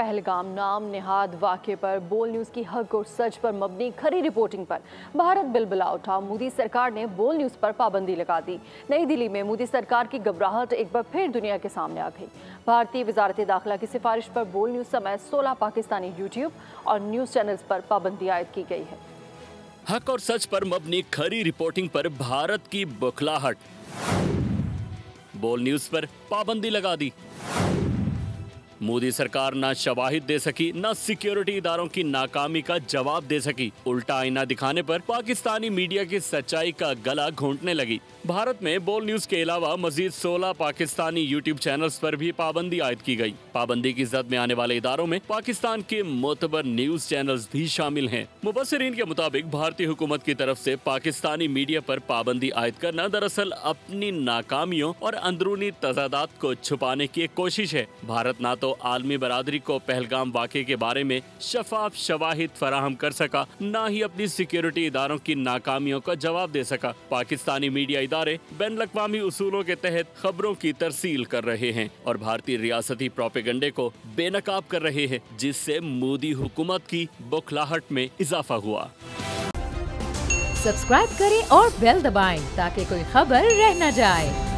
पहलगाम नाम निहाद वाक़े पर बोल न्यूज़ की हक और सच पर मबनी खरी रिपोर्टिंग पर भारत बिलबिला उठा। मोदी सरकार ने बोल न्यूज़ पर पाबंदी लगा दी। नई दिल्ली में मोदी सरकार की घबराहट एक बार फिर दुनिया के सामने आ गई। भारतीय वजारत दाखिला की सिफारिश पर बोल न्यूज़ समेत 16 पाकिस्तानी यूट्यूब और न्यूज़ चैनल्स पर पाबंदी आयद की गई है। हक और सच पर मबनी खरी रिपोर्टिंग पर भारत की बौखलाहट, बोल न्यूज़ पर पाबंदी लगा दी। मोदी सरकार न शवाहिद दे सकी, न सिक्योरिटी इदारों की नाकामी का जवाब दे सकी। उल्टा आईना दिखाने पर पाकिस्तानी मीडिया की सच्चाई का गला घोंटने लगी। भारत में बोल न्यूज़ के अलावा मजीद 16 पाकिस्तानी यूट्यूब चैनल्स पर भी पाबंदी आयद की गई। पाबंदी की जद में आने वाले इदारों में पाकिस्तान के मोतबर न्यूज़ चैनल्स भी शामिल हैं। मुबस्सिरीन के मुताबिक भारतीय हुकूमत की तरफ से पाकिस्तानी मीडिया पर पाबंदी आयद करना दरअसल अपनी नाकामियों और अंदरूनी तजादात को छुपाने की एक कोशिश है। भारत ना तो आलमी बरादरी को पहलगाम वाक़े के बारे में शफाफ शवाहिद फराहम कर सका, न ही अपनी सिक्योरिटी इदारों की नाकामियों का जवाब दे सका। पाकिस्तानी मीडिया इदारे बैन अवी उसूलों के तहत खबरों की तरसील कर रहे हैं और भारतीय रियासती प्रोपेगंडे को बेनकाब कर रहे हैं, जिससे मोदी हुकूमत की बौखलाहट में इजाफा हुआ। सब्सक्राइब करें और बेल दबाएं ताकि कोई खबर रह न जाए।